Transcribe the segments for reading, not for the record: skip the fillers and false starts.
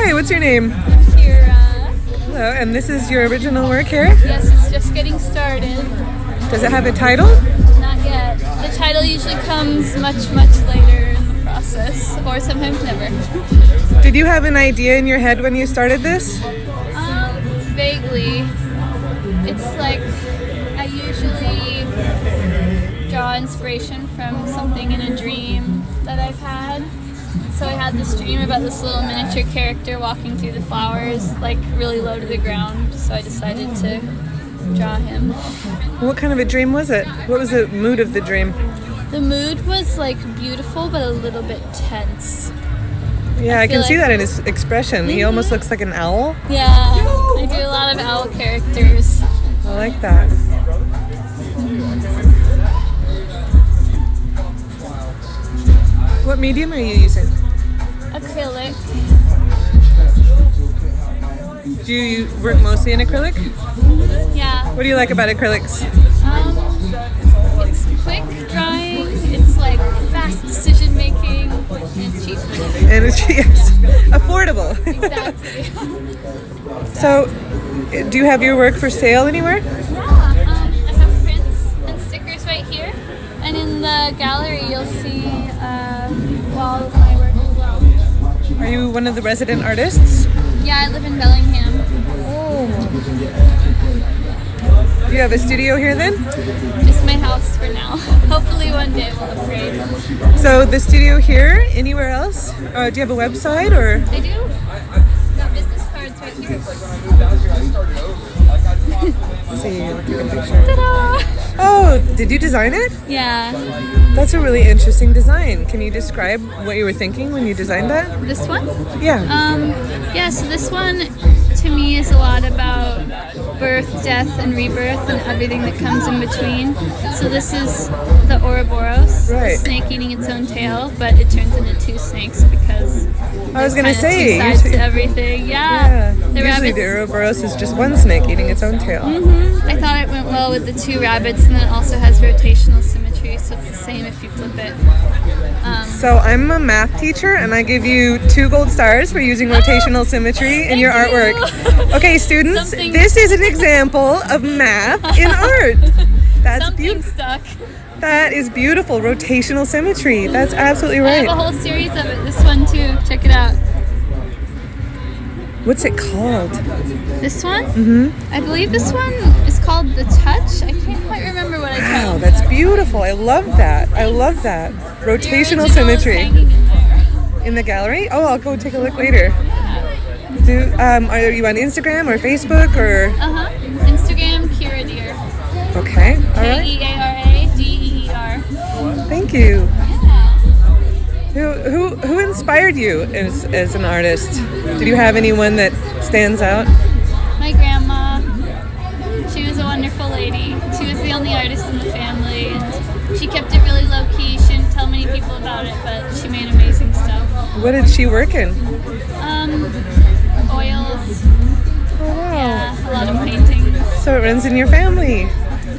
Hi, what's your name? Keara. Hello, and this is your original work here? Yes, it's just getting started. Does it have a title? Not yet. The title usually comes much, much later in the process, or sometimes never. Did you have an idea in your head when you started this? Vaguely. It's like I usually draw inspiration from something in a dream that I've had. So I had this dream about this little miniature character walking through the flowers, like really low to the ground. So I decided to draw him. What kind of a dream was it? What was the mood of the dream? The mood was like beautiful, but a little bit tense. Yeah, I can see like- that in his expression. He almost looks like an owl. Yeah, I do a lot of owl characters. I like that. What medium are you using? Acrylic. Do you work mostly in acrylic? Yeah. What do you like about acrylics? It's quick drawing. It's like fast decision making. And it's cheap. And it's yes, affordable. Exactly. So, do you have your work for sale anywhere? I have prints and stickers right here, and in the gallery you'll see all of my work as well. Are you one of the resident artists? Yeah, I live in Bellingham. Oh. Do you have a studio here then? Just my house for now. Hopefully one day we'll upgrade. So the studio here, anywhere else? Do you have a website or? I do. Got business cards right here. Let's see, I'll take a picture. Ta-da! Oh, did you design it? Yeah. That's a really interesting design. Can you describe what you were thinking when you designed that? This one? Yeah. Yeah, so this one to me is a lot about birth, death, and rebirth and everything that comes in between. So this is the Ouroboros, Right. the snake eating its own tail, but it turns into two snakes because I was gonna there's say, two sides to usually- everything. yeah. The Usually rabbits. the Ouroboros is just one snake eating its own tail. I thought it went well with the two rabbits, and then it also has rotational symmetry, so it's the same if you flip it. So I'm a math teacher and I give you 2 gold stars for using rotational symmetry in your Thank you. artwork. Okay, students, Something- this is an example of math in art. That's Something beautiful. stuck. That is beautiful. Rotational symmetry. That's absolutely I have a right. whole series of it. This one too. Check it out. What's it called? This one? I believe this one is called The Touch. I can't quite remember what I Wow, called that's it. beautiful. I love that. I love that. The Rotational original is symmetry. hanging in there. In the gallery? Oh, I'll go take a look later. Are you on Instagram or Facebook or? Instagram, Keara Deer. Okay, all right. Keara Deer. Thank you. Who inspired you as an artist? Did you have anyone that stands out? My grandma. She was a wonderful lady. She was the only artist in the family. And she kept it really low key. She didn't tell many people about it, but she made amazing stuff. What did she work in? Oils. Oh wow. Yeah, a lot of paintings. So it runs in your family.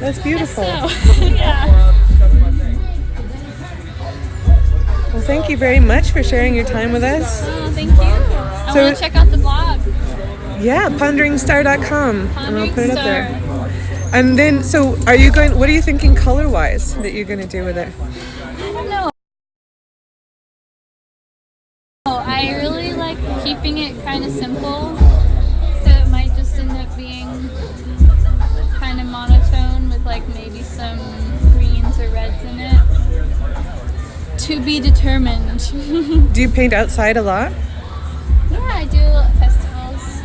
That's beautiful. So, yeah. Well, thank you very much for sharing your time with us. Oh, thank you. I So- want to check out the blog. Yeah, ponderingstar.com. And I'll put it up there. Pondering And then, so what are you thinking color-wise that you're going to do with it? I don't know. I really like keeping it kind of simple. So it might just end up being kind of monotone with like maybe some greens or reds in it. To be determined. Do you paint outside a lot? Yeah, I do festivals.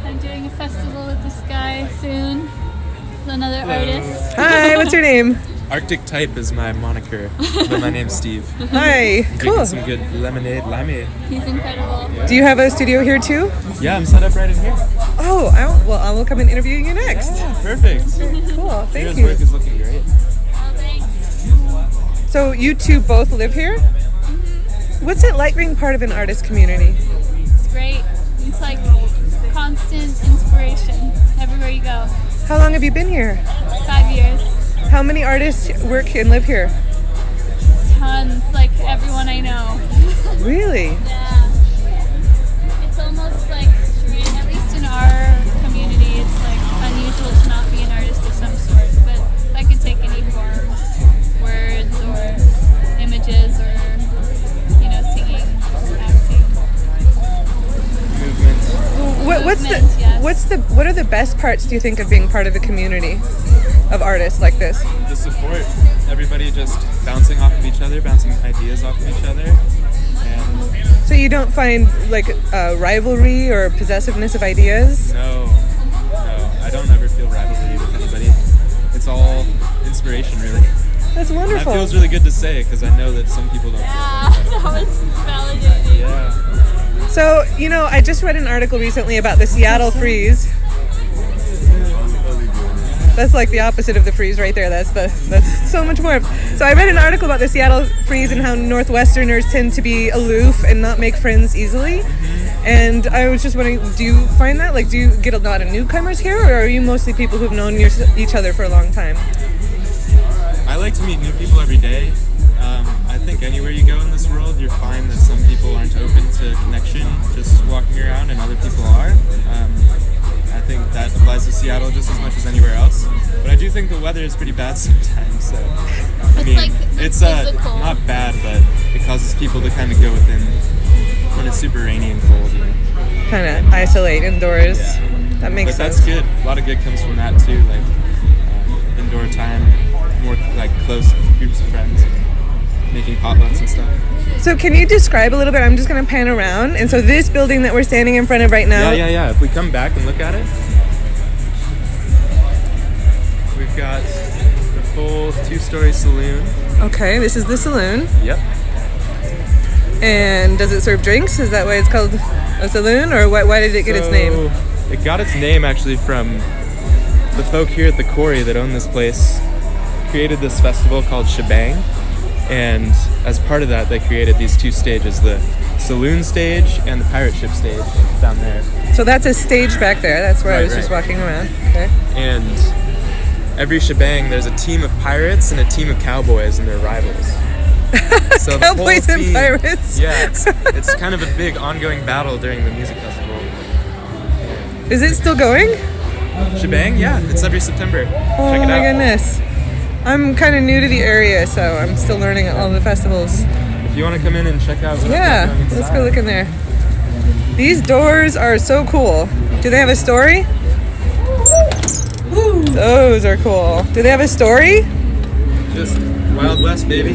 I'm doing a festival with this guy soon. With another artist. Hi, what's your name? Arctic Type is my moniker, but my name's Steve. Hi, Drinking cool. some good lemonade. He's incredible. Do you have a studio here too? Yeah, I'm set up right in here. Oh, I will come and interview you next. Perfect. Cool, thank Your you. work is looking great. Oh, thanks. So you two both live here? What's it like being part of an artist community? It's great. It's like constant inspiration everywhere you go. How long have you been here? 5 years. How many artists work and live here? Tons. Like everyone I know. Really? Yeah. It's almost what are the best parts, do you think, of being part of a community of artists like this? The support, everybody just bouncing off of each other, bouncing ideas off of each other. And So you don't find like rivalry or possessiveness of ideas? no, I don't ever feel rivalry with anybody. It's all inspiration, really. That's That wonderful. feels really good to say because I know that some people don't. Yeah, that was validating. Yeah. So, you know, I just read an article recently about the Seattle freeze. That's like the opposite of the freeze right there. That's so much more. So I read an article about the Seattle freeze and how Northwesterners tend to be aloof and not make friends easily. And I was just wondering, do you find that? Like, do you get a lot of newcomers here, or are you mostly people who've known each other for a long time? I like to meet new people every day. I think anywhere you go in this world, you'll find that some people aren't open to connection, just walking around, and other people are. I think that applies to Seattle just as much as anywhere else. But I do think the weather is pretty bad sometimes. So I mean, like it's physical. not bad, but it causes people to kind of go within when it's super rainy and cold. You know? Kind of isolate indoors. That makes But sense. that's good. A lot of good comes from that too, like indoor time, more like close groups of friends, making potlucks and stuff. So can you describe a little bit? I'm just going to pan around. And so this building that we're standing in front of right now. Yeah. If we come back and look at it, we've got the full 2-story saloon. Okay, this is the Saloon. Yep. And does it serve drinks? Is that why it's called a saloon, or why did it get its name? It got its name actually from the folk here at the Quarry that own this place. Created this festival called Shebang, and as part of that, they created these 2 stages: the saloon stage and the pirate ship stage down there. So that's a stage back there. That's where I Right, was just right. walking around. Okay. And every shebang, there's a team of pirates and a team of cowboys, and they're rivals. So the whole Cowboys and team- pirates. Yeah, it's kind of a big ongoing battle during the music festival. Is it still going? Shebang, yeah, it's every September. Oh Check it my out. goodness. I'm kind of new to the area, so I'm still learning all the festivals. If you want to come in and check out what Yeah, I've got going let's inside. go look in there. These doors are so cool. Do they have a story? Those are cool. Do they have a story? Just Wild West, baby.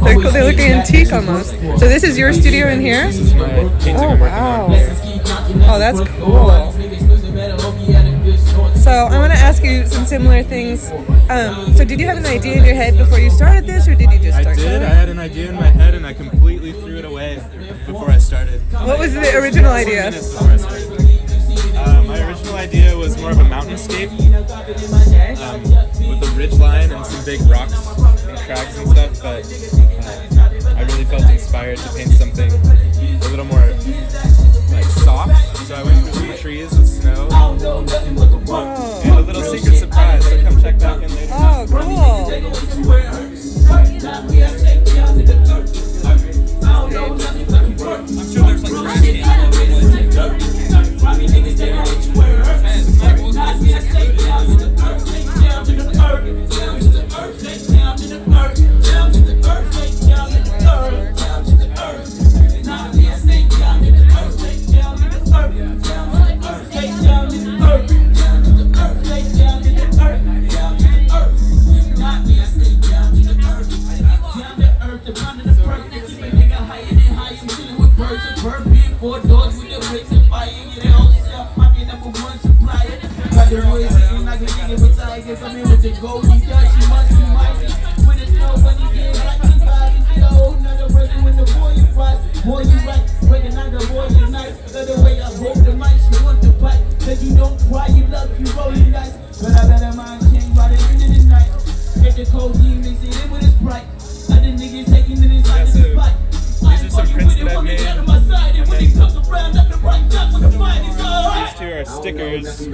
They're cool. They look antique almost. So this is your studio in here? This is my painting Oh, I'm working wow. on. Oh, that's cool. So I want to ask you some similar things. So did you have an idea in your head before you started this, or did you just I start did. going? I had an idea in my head, and I completely threw it away before I started. What was the original idea? Minutes before I started. My original idea was more of a mountainscape with a ridge line and some big rocks and crags and stuff, but I really felt inspired to paint something a little more like soft, so I went for some trees with snow and a little secret surprise, so come check back in later. Oh, cool. I'm sure there's like trash cans. These are some prints that I've made. These 2 are stickers.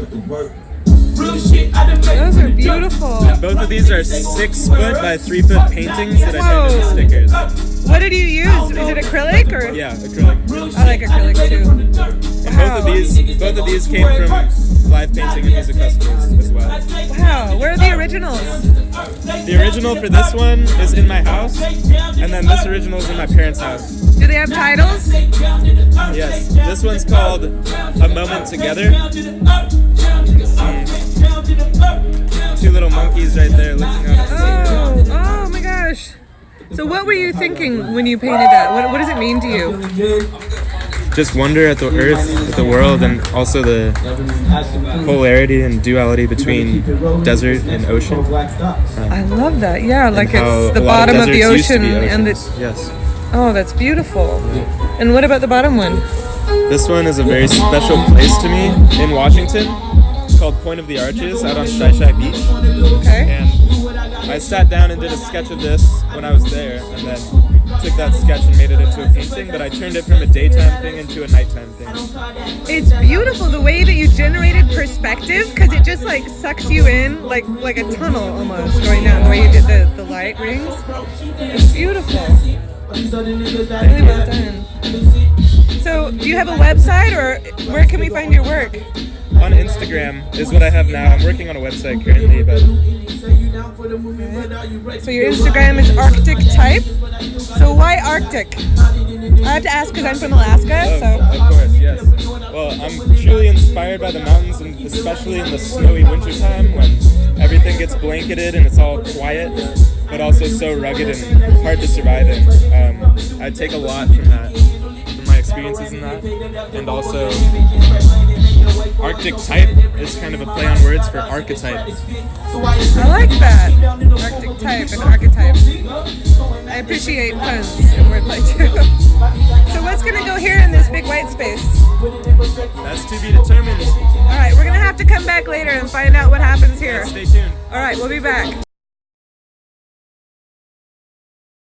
Those are beautiful. Both of these are 6 foot by 3 foot paintings that I turned into stickers. What did you use? Is it acrylic or? Yeah, acrylic. I like acrylic too. And both of these came from live painting and music festivals as well. Wow, where are the originals? The original for this one is in my house, and then this original is in my parents' house. Do they have titles? Yes, this one's called A Moment Together. Two little monkeys right there looking at us. Oh my gosh. So what were you thinking when you painted that? What does it mean to you? Just wonder at the earth, at the world, and also the polarity and duality between desert and ocean. I love that. Yeah, like it's the a lot bottom of the deserts used to ocean be and the. oceans. Yes. Oh, that's beautiful. And what about the bottom one? This one is a very special place to me in Washington. It's called Point of the Arches out on Shy Shy Beach. Okay. And I sat down and did a sketch of this when I was there, and then took that sketch and made it into a painting, but I turned it from a daytime thing into a nighttime thing. It's beautiful the way that you generated perspective, because it just like sucks you in like a tunnel almost going down the way you did the light rings. It's beautiful. Really well done. So do you have a website, or where can we find your work? On Instagram is what I have now. I'm working on a website currently, but so your Instagram is Arctic Type. So why Arctic? I have to ask because I'm from Alaska. So of course, yes. Well, I'm truly inspired by the mountains, and especially in the snowy wintertime when everything gets blanketed and it's all quiet, but also so rugged and hard to survive in. I take a lot from that, from my experiences in that, and also Arctic Type is kind of a play on words for archetype. I like that. Arctic Type and archetype. I appreciate puns and wordplay too. So what's going to go here in this big white space? That's to be determined. All right, we're going to have to come back later and find out what happens here. Stay tuned. All right, we'll be back.